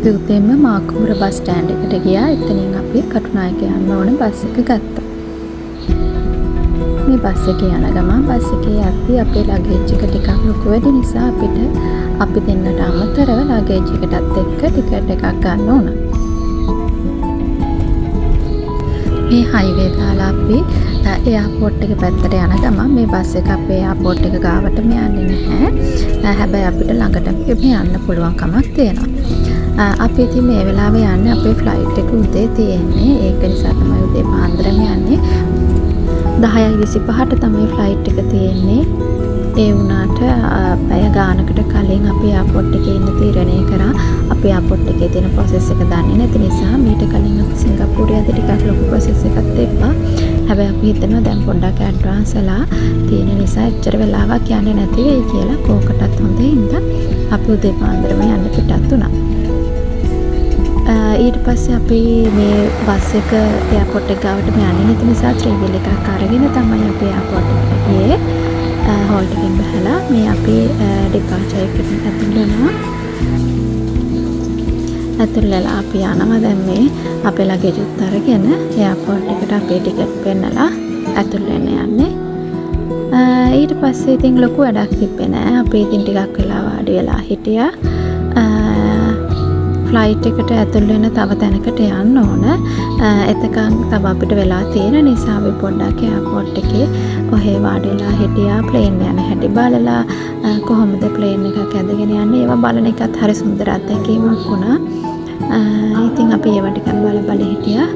අපි උදේම මාකුර bus stand එකට ගියා. එතනින් අපි කටුනායක යන්න ඕන බස් එක ගත්තා. මේ බස් එකේ යන ගමන් බස් එකේ යද්දී අපේ ලගේජ් එක ටිකක් ලොකු වැඩි නිසා අපි දෙන්නට අමතරව ලගේජ් එකටත් එක්ක ටිකට් එකක් ගන්න ඕන. මේ හයිවේ දාලා අපි එයාපෝට් එක පැත්තට යන ගමන් මේ බස් එක අපේ එයාපෝට් එක ගාවටම යන්නේ නැහැ. හැබැයි අපිට ළඟටම යන්න පුළුවන් කමක් තියෙනවා. අපි ඉතින් මේ වෙලාවේ යන්නේ අපේ ෆ්ලයිට් එක උදේ තියෙන්නේ. ඒක නිසා තමයි උදේ පාන්දරම යන්නේ. 10:25ට තමයි ෆ්ලයිට් එක තියෙන්නේ. ඒ වුණාට පැය ගානකට කලින් අපි එයාපෝට් එකේ ඉන්න තීරණය කරා. අපි එයාපෝට් එකේ තියෙන ප්‍රොසෙස් එක දන්නේ නැති නිසා මීට කලින් අපි සිංගප්පූරේ යද්දී ටිකක් ලොකු ප්‍රොසෙස් එකක් තිබ්බා. හැබැයි අපි හිතනවා දැන් පොඩ්ඩක් ඇඩ්වාන්ස් වෙලා තියෙන නිසා එච්චර වෙලාවක් යන්නේ නැති වෙයි කියලා. කෝකටත් හොඳේ හින්දා අපි උදේ පාන්දරම යන්න පිටත් වුණා. ඊට පස්සේ අපි මේ බස් එක එයාපෝට් එක ගාවටම යන්නේ නැති නිසා ත්‍රිවිල් එකක් අරගෙන තමයි අපි එයාපෝට් එකට ගියේ. හෝල්ට් එකෙන් බහලා මේ අපි ඩිපාර්චර් එකට ඇතුල් වෙනවා. ඇතුල් වෙලා අපි යනවා දැන් මේ අපේ ලගේජ් උත් අරගෙන එයාපෝට් එකට අපේ ටිකට් පෙන්නලා ඇතුල් වෙන්න යන්නේ. ඊට පස්සේ ඉතින් ලොකු වැඩක් තිබ්බේ නෑ. අපි ඉතින් ටිකක් වෙලා වාඩි වෙලා හිටියා. ෆ්ලයිට් එකට ඇතුල් වෙන තව තැනකට යන්න ඕන. එතකන් තව අපිට වෙලා තියෙන නිසා අපි පොඩ්ඩක් එයාපෝට් එකේ ඔහේ වාඩි වෙලා හිටියා. ප්ලේන් යන හැටි බලලා කොහොමද ප්ලේන් එකක් ඇදගෙන යන්නේ ඒවා බලන එකත් හරි සුන්දර අත්දැකීමක් වුණා. ඉතින් අපි ඒවා ටිකක් බල හිටියා.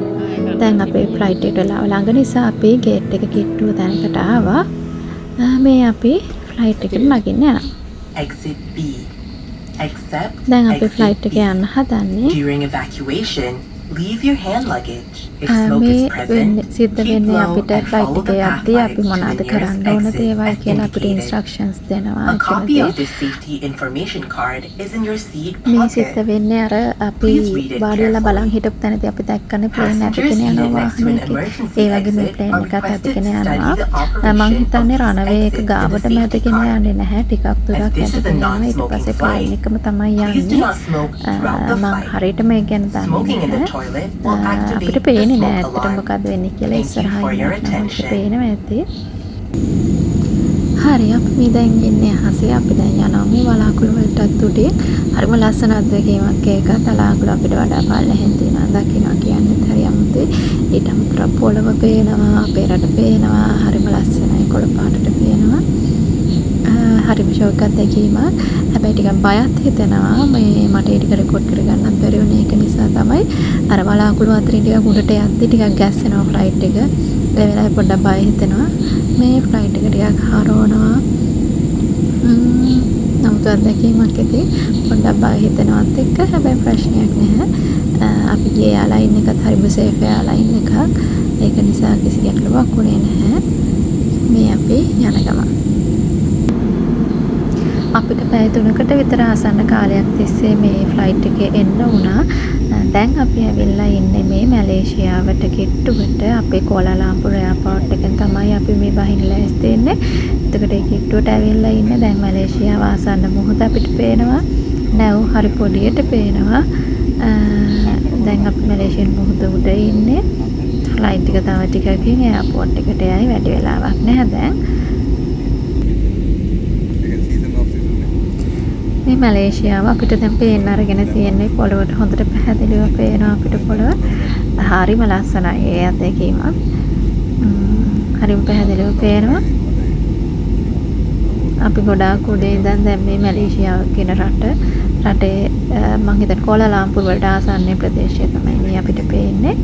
දැන් අපේ ෆ්ලයිට් එක වෙලාව ළඟ නිසා අපි ගේට් එක කිට්ටුව තැනකට ආවා. මේ අපි ෆ්ලයිට් එකට නගින්න යනවා. Exit B. Except දැන් අපි exit ෆ්ලයිට් එක B. යන්න හදන්නේ. During evacuation, leave your hand luggage. If smoke is මේ present, සිද්ධ keep වෙන්නේ low අපිට and ෆ්ලයිට් follow එකේ the යද්දී path අපි lights to මොනවද the කරන්න nearest ඕන exit දේවල් as කියලා අපිට indicated. ඉන්ස්ට්‍රක්ෂන්ස් දෙනවා. A copy එතනදී of this safety information card is in your seat මේ සිද්ධ pocket. වෙන්නේ අර අපි Please read it වාඩි වෙලා carefully. බලන් හිටපු තැනදී අපි දැක්කනේ ප්ලේන් Passengers ඇදගෙන seated යනවා next to an වාහනයක. emergency ඒ වගේ මේ exit ප්ලේන් are එකත් requested ඇදගෙන to study යනවා. the මම operation හිතන්නේ of රනවේ each එක exit in the ගාවටම safety ඇදගෙන card. යන්නේ නැහැ. ටිකක් As දුරක් this is a ඇදගෙන යනවා. ඊට non-smoking පස්සේ ප්ලේන් flight, එකම තමයි please do යන්නේ. not smoke throughout the මම flight. හරියට මේක ගැන දන්නේ Smoking in the නැහැ. toilet will activate අපිට the පේන්නේ smoke නැහැ ඇත්තට alarm. මොකද්ද වෙන්නේ කියලා. Thank you ඉස්සරහා for your ඉන්නත් නම් අපිට attention. පේනවා ඇති. හරි අපි මේ දැන් ඉන්නේ අහසේ. අපි දැන් යනවා මේ වලාකුළු වලටත් උඩේ. හරිම ලස්සන අත්දැකීමක් ඒක. වලාකුළු අපිට වඩා පල්ලෙහෙන් තියෙනවා දකින්නවා කියන්නේත් හරි අමුතුයි. ඊට අමතරව පොළව පේනවා, අපේ රට පේනවා. හරිම ලස්සනයි කොළ පාටට පේනවා. හරිම ෂෝක් අත්දැකීමක්. හැබැයි ටිකක් බයත් හිතෙනවා. මේ මට ඒ ටික රෙකෝඩ් කරගන්නත් බැරි වුණේ ඒක නිසා තමයි. අර වලාකුළු අතරින් ටිකක් උඩට යද්දි ටිකක් ගැස්සෙනවා ෆ්ලයිට් එක. ඒ වෙලාවේ පොඩ්ඩක් බය හිතෙනවා. මේ ෆ්ලයිට් එක ටිකක් හරවනවා. නමුත් අත්දැකීමක් ඇති. පොඩ්ඩක් බය හිතෙනවත් එක්ක හැබැයි ප්‍රශ්නයක් නැහැ. අපි ගියේ එයාලයින් එකත් හරිම සේෆ් එයාලයින් එකක්. ඒක නිසා කිසි ගැටලුවක් වුණේ නැහැ. මේ අපි යන ගමන් අපිට පැය 3කට විතර ආසන්න කාලයක් තිස්සේ මේ ෆ්ලයිට් එකේ එන්න වුණා. දැන් අපි ඇවිල්ලා ඉන්නේ මේ මැලේසියාවට කිට්ටුවට. අපේ කෝලාලම්පුර එයාපෝට් එකෙන් තමයි අපි මේ බහින්න ලෑස්ති වෙන්නේ. එතකොට ඒ කිට්ටුවට ඇවිල්ලා ඉන්නේ. දැන් මැලේසියාව ආසන්න මුහුද අපිට පේනවා. නැව් හරි පොඩියට පේනවා. දැන් අපි මැලේසියන් මුහුද උඩ ඉන්නේ. ෆ්ලයිට් එක තව ටිකකින් එයාපෝට් එකට යයි. වැඩි වෙලාවක් නැහැ දැන්. මේ මැලේසියාව අපිට දැන් පේන්න අරගෙන තියෙන්නේ පොළොවට හොඳට පැහැදිලිව පේනවා අපිට පොළොව. හරිම ලස්සනයි ඒ අත්දැකීමක්. හරිම පැහැදිලිව පේනවා. අපි ගොඩාක් උඩේ ඉඳන් දැන් මේ මැලේසියාව කියන රටේ මම හිතන්නේ කෝලාලම්පුර වලට ආසන්න ප්‍රදේශය තමයි මේ අපිට පේන්නේ.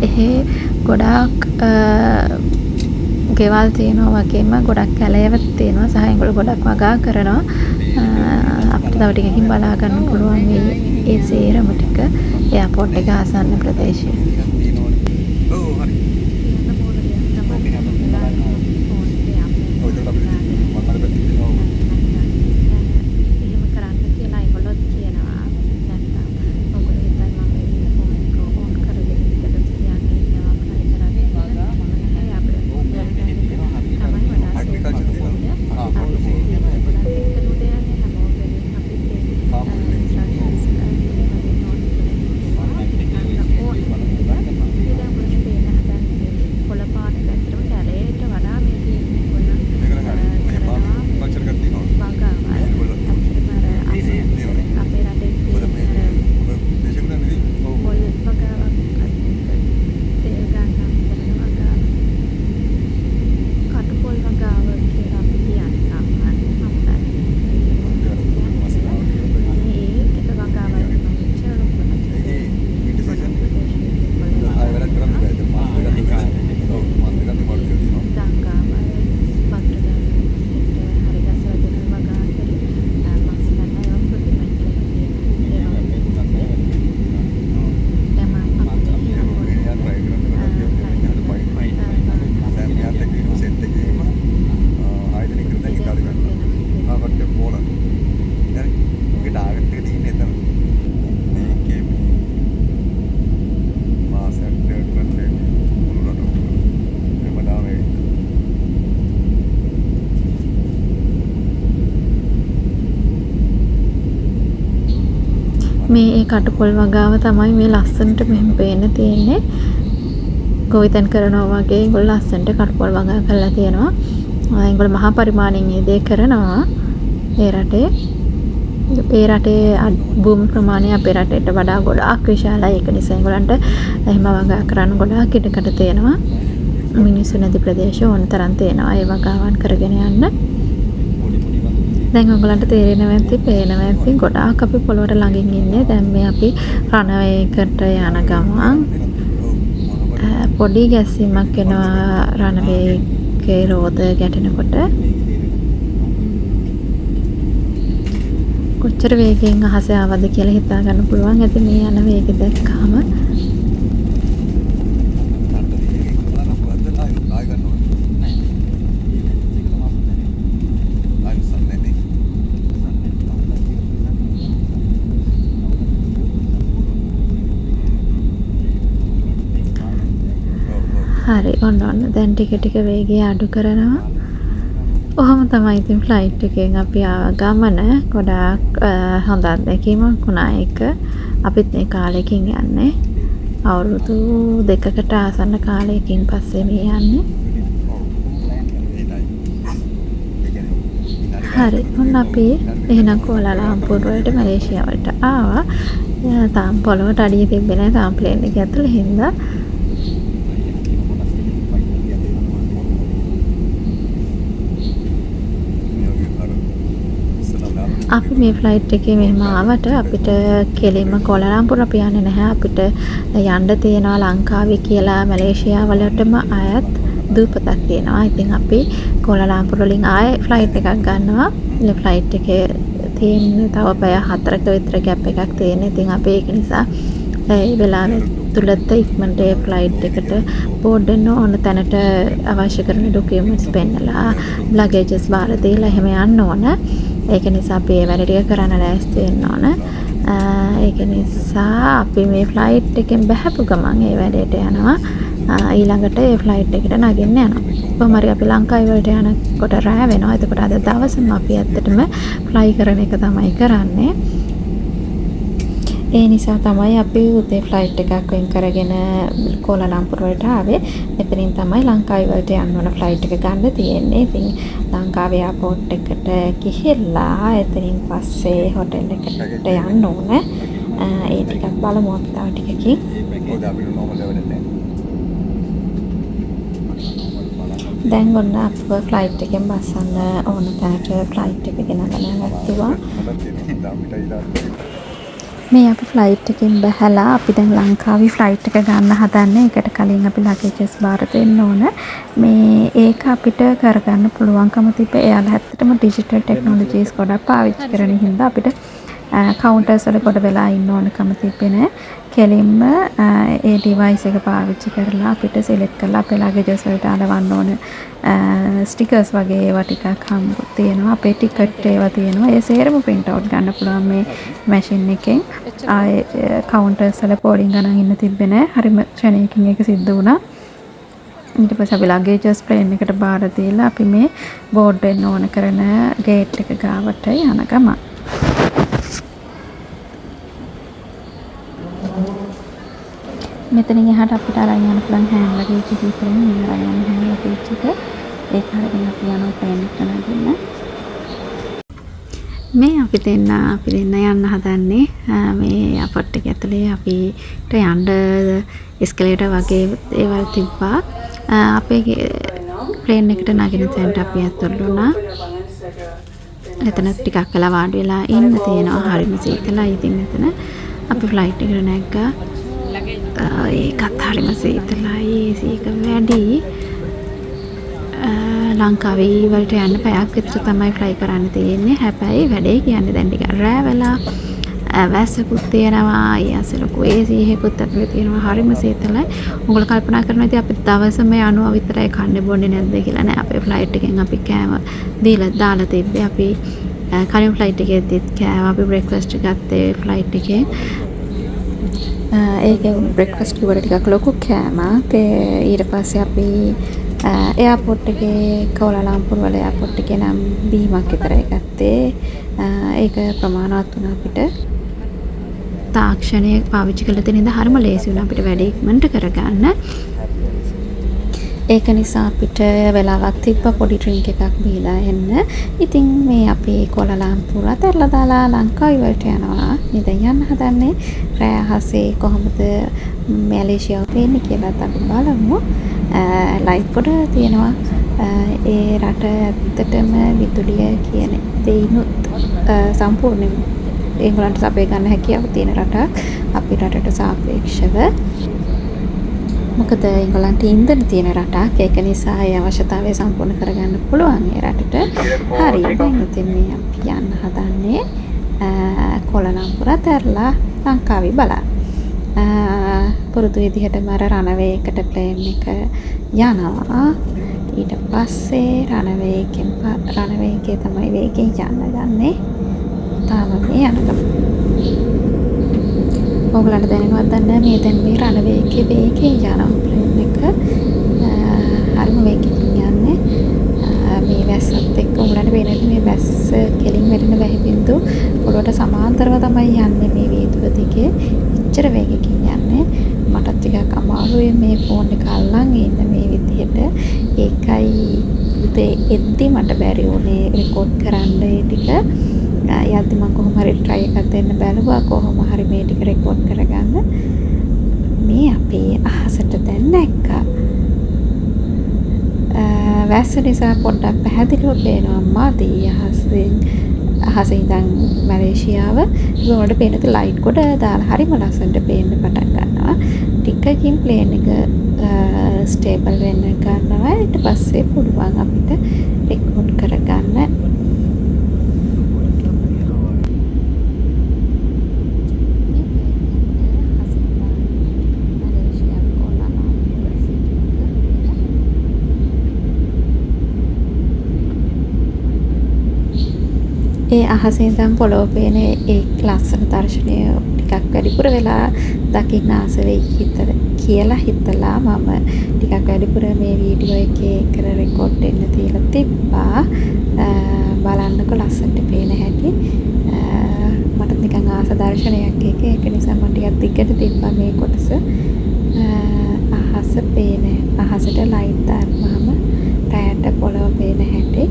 එහි ගොඩාක් ගෙවල් තියෙනවා වගේම ගොඩක් කැලෑවත් තියෙනවා සහ ඒගොල්ලෝ ගොඩක් වගා කරනවා. අපිට තව ටිකකින් බලා ගන්න පුළුවන් මේ සේරම ටික එයාපෝට් එක ආසන්න ප්‍රදේශය. මේ ඒ කටුපොල් වගාව තමයි මේ ලස්සනට මෙහෙම පේන්න තියෙන්නේ. ගොවිතැන් කරනවා වගේ ඒගොල්ලෝ ලස්සනට කටුපොල් වගා කරලා තියෙනවා. ඒගොල්ලෝ මහා පරිමාණයෙන් මේ දේ කරනවා ඒ රටේ. ඒ රටේ භූමි ප්‍රමාණය අපේ රටේට වඩා ගොඩාක් විශාලයි. ඒක නිසා ඒගොල්ලන්ට එහෙම වගා කරන්න ගොඩාක් ඉඩකඩ තියෙනවා. මිනිස්සු නැති ප්‍රදේශ ඕන තරම් තියෙනවා ඒ වගාවන් කරගෙන යන්න. දැන් ඔයගලන්ට තේරෙනවා ඇති, පේනවා ඇති ගොඩාක් අපි පොළොවට ළඟින් ඉන්නේ. දැන් මේ අපි රණවේකට යන ගමන් පොඩි ගැස්සීමක් එනවා රණවේගේ රෝද ගැටෙනකොට. කොච්චර වේගයෙන් අහසේ ආවද කියලා හිතා ගන්න පුළුවන්. ඇති මේ යන වේගය දැක්කම හරි ඔන්න දැන් ටික වේගය අඩු කරනවා. ඔහොම තමයි ඉතින් ෆ්ලයිට් එකෙන් අපි ආව ගමන ගොඩාක් හොඳ අත්දැකීමක් වුණා ඒක. අපිත් මේ කාලෙකින් යන්නේ අවුරුදු 2කට ආසන්න කාලයකින් පස්සේ මේ යන්නේ. හරි ඔන්න අපි එහෙනම් කුලාලම්පුර් වලට මැලේසියාවට ආවා. තාම පොළොවට අඩිය තිබ්බේ නැහැ. තාම ප්ලේන් එක ඇතුළේ හින්දා අපි මේ ෆ්ලයිට් එකේ මෙහෙම ආවට අපිට කෙලින්ම කුලාලම්පුර අපි යන්නේ නැහැ. අපිට යන්න තියෙනවා ලංකාවේ කියලා මැලේසියා වලටම අයත් දූපතක් තියෙනවා. ඉතින් අපි කුලාලම්පුර වලින් ආයේ ෆ්ලයිට් එකක් ගන්නවා. ඒ ෆ්ලයිට් එකේ තියෙන තව පැය 4ක විතර ගැප් එකක් තියෙන. ඉතින් අපි ඒක නිසා ඒ වෙලාවෙ තුලත් ඉක්මනට ඒ ෆ්ලයිට් එකට බෝඩ් වෙන්න ඕන තැනට අවශ්‍ය කරන ඩොකියුමන්ට්ස් පෙන්නලා ලගේජස් බාර දීලා එහෙම යන්න ඕන. ඒක නිසා අපි ඒ වැඩ ටික කරන්න ලෑස්ති වෙන්න ඕන. ඒක නිසා අපි මේ ෆ්ලයිට් එකෙන් බහැපු ගමන් ඒ වැඩේට යනවා. ඊළඟට ඒ ෆ්ලයිට් එකට නගින්න යනවා. කොහොම හරි අපි ලංකාවේ වලට යනකොට රැ වෙනවා. එතකොට අද දවසම අපි ඇත්තටම ෆ්ලයි කරන එක තමයි කරන්නේ. ඒ නිසා තමයි අපි උදේ ෆ්ලයිට් එකක් වෙන් කරගෙන කුලාලම්පුර වලට ආවේ. එතනින් තමයි ලංකාවේ වලට යන්න ඕන ෆ්ලයිට් එක ගන්න තියෙන්නේ. ඉතින් ලංකාවේ එයාපෝට් එකට ගිහිල්ලා එතනින් පස්සේ හොටෙල් එකට යන්න ඕන. ඒ ටිකක් බලමු අපි තව ටිකකින්. දැන් ඔන්න අපව ෆ්ලයිට් එකෙන් බස්සන්න ඕන තැනට ෆ්ලයිට් එක ගෙනගෙන නැත්තුවා. මේ අපි ෆ්ලයිට් එකෙන් බැහැලා අපි දැන් ලංකාවේ ෆ්ලයිට් එක ගන්න හදන්නේ. ඒකට කලින් අපි ලගේජස් බාර දෙන්න ඕන. මේ ඒක අපිට කරගන්න පුළුවන්කම තිබ්බේ. එයාලා ඇත්තටම ඩිජිටල් ටෙක්නොලොජිස් ගොඩක් පාවිච්චි කරන හින්දා අපිට කවුන්ටර්ස් වල ගොඩ වෙලා ඉන්න ඕනකම තිබ්බේ නෑ. කෙලින්ම ඒ ඩිවයිස් එක පාවිච්චි කරලා අපිට සිලෙක්ට් කරලා අපේ ලගේජස් වලට අලවන්න ඕන ස්ටිකර්ස් වගේ ඒවා ටිකක් හම්බ තියෙනවා. අපේ ටිකට් ඒවා තියෙනවා. ඒ සේරම print out ගන්න පුළුවන් මේ මැෂින් එකෙන්. ආයේ කවුන්ටර්ස් වල පෝලිං ගණන් ඉන්න තිබ්බේ නෑ. හරිම ක්ෂණයකින් ඒක සිද්ධ වුණා. ඊට පස්සේ අපි ලගේජස් ප්ලේන් එකට බාර දීලා අපි මේ බෝඩ් වෙන්න ඕන කරන ගේට් එක ගාවට යන ගමන් මෙතනින් එහාට අපිට අරන් යන්න පුළුවන් හෑන්ඩ් ලගේජ් එක විතරයි. මේ අරන් යන හෑන්ඩ් ලගේජ් එක ඒක හරියට අපි යනවා ප්ලේන් එකට නගින්න. මේ අපි දෙන්න යන්න හදන්නේ මේ එයාපෝට් එක ඇතුලේ අපිට යන්න එස්කලේටර් වගේ ඒවල් තිබ්බා. අපේ ප්ලේන් එකට නගින තැනට අපි ඇතුළු වුණා. එතන ටිකක් වෙලා වාඩි වෙලා ඉන්න තියෙනවා. හරිම සීතලයි. ඉතින් එතන අපි ෆ්ලයිට් එකට නැග්ගා. ඒකත් හරිම සීතලයි. ඒක වැඩි. ලංකාවේ වලට යන්න පැයක් විතර තමයි ෆ්ලයි කරන්න තියෙන්නේ. හැබැයි වැඩේ කියන්නේ දැන් ටික රෑ වෙලා වැස්සකුත් තියෙනවා. ඊයස ලොකු AC එකකුත් ඇතුලේ තියෙනවා. හරිම සීතලයි. උගල කල්පනා කරනවා ඉතින් අපි දවසම යනවා විතරයි කන්නේ බොන්නේ නැද්ද කියලා නෑ. අපේ ෆ්ලයිට් එකෙන් අපි කෑම දාලා තිබ්බේ. අපි කලින් ෆ්ලයිට් එකේදීත් කෑම අපි බ්‍රේක්ෆාස්ට් ගත්තේ ෆ්ලයිට් එකේ. ඒකේ බ්‍රේක්ෆාස්ට් කිව්වට ටිකක් ලොකු කෑමක්. ඊට පස්සේ අපි එයාපෝට් එකේ කුලාලම්පුර වල එයාපෝට් එකේ නම් බීමක් විතරයි ගත්තේ. ඒක ප්‍රමාණවත් වුණා අපිට. තාක්ෂණය පාවිච්චි කරලා තියෙන ඉඳ හරිම ලේසි වුණා අපිට වැඩේ ඉක්මනට කරගන්න. ඒක නිසා අපිට වෙලාවක් තිබ්බ පොඩි ඩ්‍රින්ක් එකක් බීලා එන්න. ඉතින් මේ අපි කොලාලම්පුර අතරලා දාලා ලංකාව වලට යනවා. මේ දැන් යන්න හදන්නේ. රෑ අහසේ කොහොමද මැලේසියාව පේන්නේ කියලා අපි බලමු. ලයිට් කොට තියෙනවා. ඒ රට ඇත්තටම විදුලිය කියන දේිනුත් සම්පූර්ණයෙන් ඒගොල්ලන්ට සපය ගන්න හැකියාව තියෙන රටක් අපි රටට සාපේක්ෂව. මොකද ඒගොල්ලන්ට ඉන්ධන තියෙන රටක්. ඒක නිසා ඒ අවශ්‍යතාවය සම්පූර්ණ කරගන්න පුළුවන් ඒ රටට. හරි. දැන් ඉතින් මේ අපි යන්න හදන්නේ කොලාලම්පුර අතරලා ලංකාවේ බලන්න. පුරුදු විදිහටම අර රනවේ එකට ප්ලේන් එක යනවා. ඊට පස්සේ රනවේ එකේ තමයි වේගෙන් යන්න ගන්නේ. තාම මේ යනවා. ඔයගලන්ට දැනගවත් දන්නේ මේ දැන් මේ රනවේ එකේ වේගෙන් යනවා ප්ලේන් එක. හරිම වේගෙන් යන්නේ. මේ වැස්සත් එක්ක උගලන්ට පේන්නේ මේ වැස්ස කෙලින් වැටෙන වැහි බින්දු පොළොවට සමාන්තරව තමයි යන්නේ මේ වීදුර දිගේ. එච්චර වේගකින් යන්නේ. මටත් ටිකක් අමාරුයි මේ ෆෝන් එක අල්ලන් ඉන්න මේ විදිහට. ඒකයි උදේ එද්දි මට බැරි වුණේ රෙකෝඩ් කරන්න ඒ ටික. යද්දි මම කොහොම හරි try එකක් දෙන්න බැලුවා කොහොම හරි මේ ටික රෙකෝඩ් කරගන්න. මේ අපේ අහසට දැන් නැක්කා. වැස්ස නිසා පොඩ්ඩක් පැහැදිලිව පේනවා මදි අහසේ ඉඳන් මැලේසියාව. ඒක වලට පේන තු ලයිට් කොට දාලා හරිම ලස්සනට පේන්න පටන් ගන්නවා. ටිකකින් ප්ලේන් එක ස්ටේබල් වෙන්න ගන්නවා. ඊට පස්සේ පුළුවන් අපිට රෙකෝඩ් කරගන්න. ඒ අහසේ ඉඳන් පොළොව පේන ඒ ලස්සන දර්ශනය ටිකක් වැඩිපුර වෙලා දකින්න ආස වෙයි කියලා හිතලා මම ටිකක් වැඩිපුර මේ වීඩියෝ එකේ කර රෙකෝඩ් දෙන්න තියලා තිබ්බා. බලන්නකො ලස්සනට පේන හැටි. මට නිකන් ආස දර්ශනයක් ඒක නිසා මම ටිකක් දිගට තිබ්බා මේ කොටස. අහසට ලයිට් දාපුවාම රැට පොළොව පේන හැටි.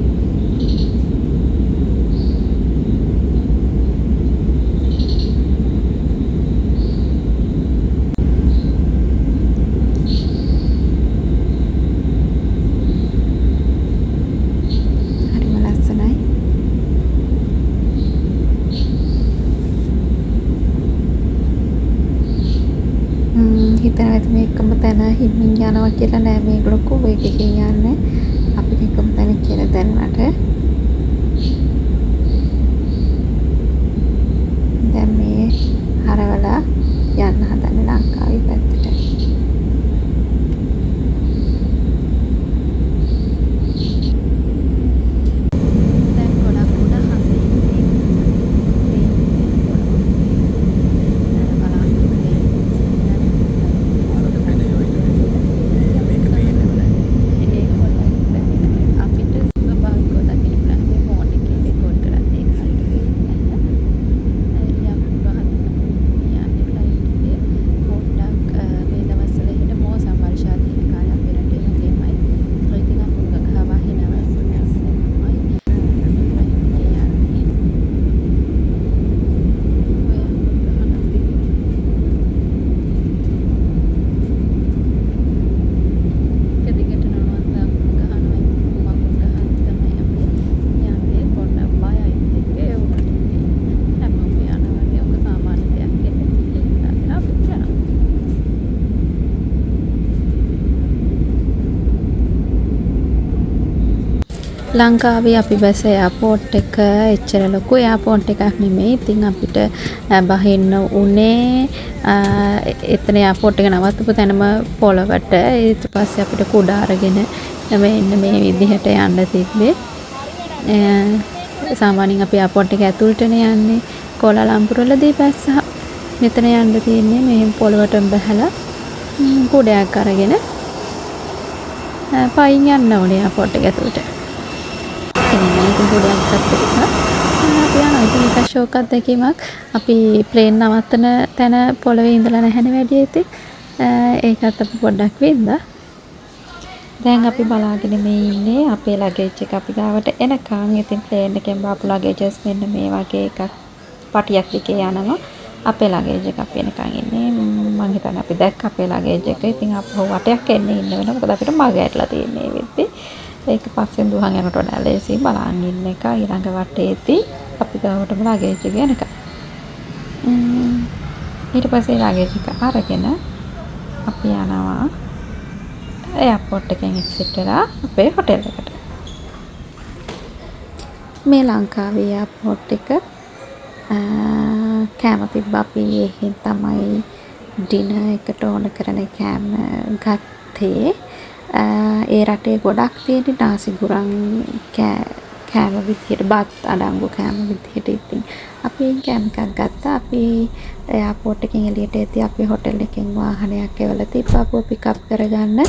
හිතනවා ඇති මේ එකම තැන හිමින් යනවා කියලා නෑ. මේගොල්ලෝ කොහොම එකකින් යන්නේ අපි එකම තැන කියලා දැනනට. දැන් මේ හරවලා යන්න හදන්නේ ලංකාවේ පැත්තට. ලංකාවේ අපි බැස එයාපෝට් එක එච්චර ලොකු එයාපෝට් එකක් නෙමෙයි. ඉතින් අපිට බහින්න උනේ එතන එයාපෝට් එක නවත්තපු තැනම පොළවට. ඊට පස්සේ අපිට කුඩ අරගෙන මෙන්න මේ විදිහට යන්න තිබ්බේ. සාමාන්‍යයෙන් අපි එයාපෝට් එක ඇතුළටනේ යන්නේ. කොලාලම්පුර වලදී බැස්සා මෙතන යන්න තියෙන්නේ මේ පොළවට බහලා කුඩයක් අරගෙන පයින් යන්න ඕනේ එයාපෝට් එක ඇතුළට. ඉතින් කුඩයක් ගත්ත අපි යනවා. ඉතින් එක ෂෝක් අත්දැකීමක්. අපි ප්ලේන් නවත්තන තැන පොළවේ ඉඳලා නැහැනේ වැඩි ඉතින්. ඒකත් අපි පොඩ්ඩක් වින්දා. දැන් අපි බලාගෙන මේ ඉන්නේ අපේ ලගේජ් එක අපි ගාවට එනකන්. ඉතින් ප්ලේන් එකෙන් බාපු ලගේජස් මෙන්න මේ වගේ එකක් පටියක් දිගේ යනවා. අපේ ලගේජ් එක අපි එනකන් ඉන්නේ. මම හිතන්නේ අපි දැක්ක අපේ ලගේජ් එක. ඉතින් අපහුව වටයක් එන්නේ ඉන්න වෙනවා. මොකද අපිට මග ඇටලා තියෙන්නේ වෙද්දි. ඒක පස්සෙන් දුහන් යනට වඩා ලේසි බලන් ඉන්න එක. ඊළඟ වටේදී අපි ගාවටම ලගේජ් එක එනකන්. ඊට පස්සේ ලගේජ් එක අරගෙන අපි යනවා එයාපෝට් එකෙන් එක්සිට් වෙලා අපේ හොටෙල් එකට. මේ ලංකාවේ එයාපෝට් එක කෑම තිබ්බ අපි ඒකෙන් තමයි ඩිනර් එකට ඕන කරන කෑම ගත්තේ. ඒ රටේ ගොඩක් තියෙන නාසි ගුරන් කෑම විදියට බත් අඩංගු කෑම විදියට. ඉතින් අපි කෑම එකක් ගත්තා. අපි එයාපෝට් එකෙන් එළියට එද්දී අපි හොටෙල් එකෙන් වාහනයක් එවලා තිබ්බා අපව පිකප් කරගන්න.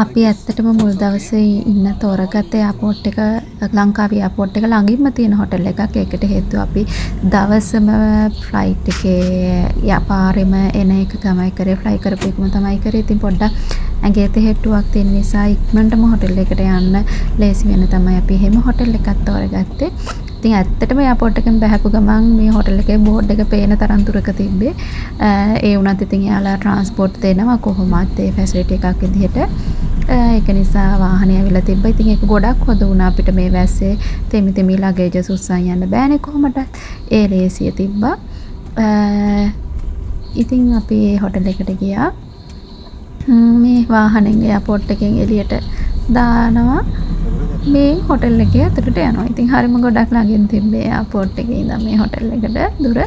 අපි ඇත්තටම මුල් දවසේ ඉන්න තෝරගත්ත එයාපෝට් එක ලංකාවේ එයාපෝට් එක ළඟින්ම තියෙන හොටෙල් එකක්. ඒකට හේතුව අපි දවසම ෆ්ලයිට් එකේ පාරෙම එන එක තමයි කරේ. ෆ්ලයි කරපු එකම තමයි කරේ. ඉතින් පොඩ්ඩක් ඇඟේ තෙහෙට්ටුවක් තියෙන නිසා ඉක්මනටම හොටෙල් එකට යන්න ලේසි වෙන තමයි අපි එහෙම හොටෙල් එකක් තෝරගත්තේ. ඉතින් ඇත්තටම එයාපෝට් එකෙන් බහැපු ගමන් මේ හොටෙල් එකේ බෝඩ් එක පේන තරම් දුරක තිබ්බේ. ඒ වුණත් ඉතින් එයාලා ට්‍රාන්ස්පෝර්ට් දෙනවා කොහොමත් ඒ ෆැසිලිටි එකක් විදිහට. ඒක නිසා වාහනේ ඇවිල්ලා තිබ්බා. ඉතින් ඒක ගොඩක් හොඳ වුණා අපිට මේ වැස්සේ තෙමි ලගේජස් උස්සන් යන්න බෑනේ කොහොමද. ඒ ලේසිය තිබ්බා. ඉතින් අපි ඒ හොටෙල් එකට ගියා. මේ වාහනෙන් එයාපෝට් එකෙන් එළියට දානවා. මේ හොටෙල් එකේ අතට යනවා. ඉතින් හරිම ගොඩක් ළඟින් තිබ්බේ එයාපෝට් එකේ ඉඳන් මේ හොටෙල් එකට දුර.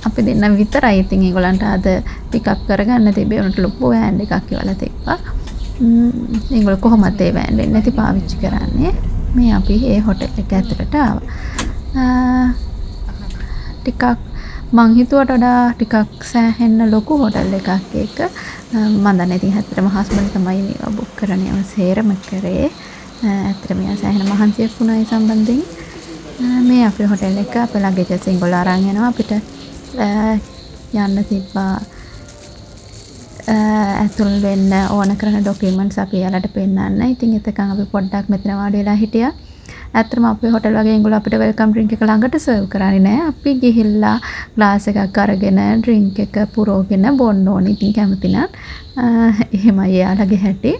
අපි දෙන්න විතරයි. ඉතින් ඒගොල්ලන්ට අද පිකප් කරගන්න තිබ්බේ. උන්ට ලොකු වෑන් එකක් ඉවලා තිබ්බා. ඒගොල්ලෝ කොහොමද ඒ වෑන් වෙන්නේ නැති පාවිච්චි කරන්නේ. මේ අපි ඒ හොටෙල් එක ඇතුළට ආවා. ටිකක් මං හිතුවට වඩා ටිකක් සෑහෙන්න ලොකු හොටෙල් එකක් ඒක. මම දන්නේ ඉතින් ඇත්තටම හස්බන්ඩ් තමයි මේවා බුක් කරන්නේ සේරම කරේ. ඇත්තටම මෙයා සෑහෙන මහන්සියක් වුණා ඒ සම්බන්ධයෙන්. මේ අපේ හොටෙල් එක අපේ ලගේජස් ඒගොල්ලෝ අරන් යනවා අපිට යන්න තිබ්බා. ඇතුල් වෙන්න ඕන කරන ඩොකියුමන්ට්ස් අපි යාලට පෙන්නන්න. ඉතින් එතකන් අපි පොඩ්ඩක් මෙතන වාඩි වෙලා හිටියා. ඇත්තටම අපේ හොටෙල් වගේ ඒගොල්ලෝ අපිට වෙල්කම් ඩ්‍රින්ක් එක ළඟට සර්ව් කරන්නේ නැහැ. අපි ගිහිල්ලා ග්ලාස් එකක් අරගෙන ඩ්‍රින්ක් එක පුරවගෙන බොන්න ඕනේ. ඉතින් කැමති නම් එහෙමයි යාලගේ හැටි.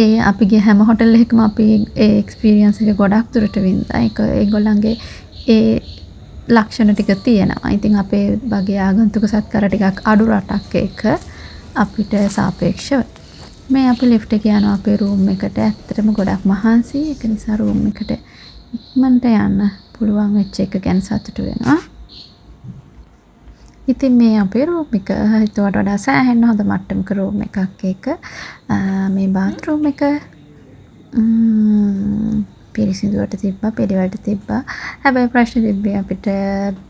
ඒ අපි ගිය හැම හොටෙල් එකකම අපි ඒ එක්ස්පීරියන්ස් එක ගොඩක් දුරට වින්දා. ඒක ඒගොල්ලන්ගේ ඒ ලක්ෂණ ටික තියෙනවා. ඉතින් අපේ වගේ ආගන්තුක සත්කාර ටිකක් අඩු රටක් එක අපිට සාපේක්ෂව. මේ අපි ලිෆ්ට් එක යනවා අපේ රූම් එකට. ඇත්තටම ගොඩක් මහන්සි. ඒක නිසා රූම් එකට ඉක්මනට යන්න පුළුවන් වෙච්ච එක ගැන සතුටු වෙනවා. ඉතින් මේ අපේ රූම් එක හිතුවට වඩා සෑහෙන හොඳ මට්ටමක රූම් එකක් ඒක. මේ බාත් රූම් එක පිරිසිදුවට තිබ්බා, පිළිවෙලට තිබ්බා. හැබැයි ප්‍රශ්න තිබ්බේ අපිට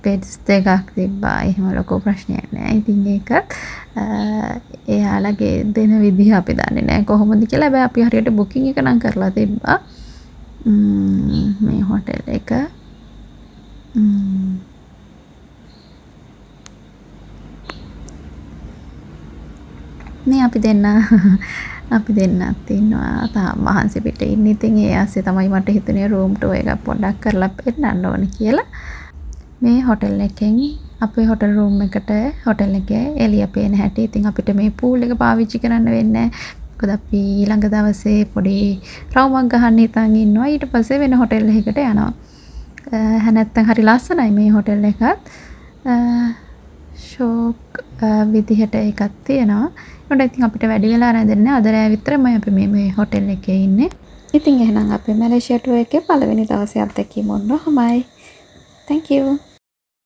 බෙඩ්ස් දෙකක් තිබ්බා. එහෙම ලොකු ප්‍රශ්නයක් නෑ. ඉතින් ඒකත් එයාලගේ දෙන විදිහ අපි දන්නේ නෑ කොහොමද කියලා. හැබැයි අපි හරියට බුකින් එක නම් කරලා තිබ්බා. මේ හොටෙල් එක මේ අපි දෙන්නත් ඉන්නවා. තාම මහන්සි පිට ඉන්නේ. ඉතින් ඒ ආස්සේ තමයි මට හිතුනේ රූම් ටුවර් එකක් පොඩ්ඩක් කරලා පෙන්නන්න ඕනේ කියලා. මේ හොටෙල් එකෙන් අපේ හොටෙල් රූම් එකට හොටෙල් එකේ එළිය පේන හැටි. ඉතින් අපිට මේ පූල් එක පාවිච්චි කරන්න වෙන්නේ නැහැ. මොකද අපි ඊළඟ දවසේ පොඩි රවුමක් ගහන්න හිතන් ඉන්නවා. ඊට පස්සේ වෙන හොටෙල් එකකට යනවා. නැත්තම් හරි ලස්සනයි මේ හොටෙල් එකත්. ෂෝක් විදිහට එකක් තියෙනවා. ඒකට ඉතින් අපිට වැඩි වෙලා නැදෙන්නේ අද රෑ විතරමයි අපි මේ හොටෙල් එකේ ඉන්නේ. ඉතින් එහෙනම් අපේ මැලේසියා ටුවර් එකේ පළවෙනි දවසේ අත්දැකීම ඔන්න ඔහමයි. Thank you.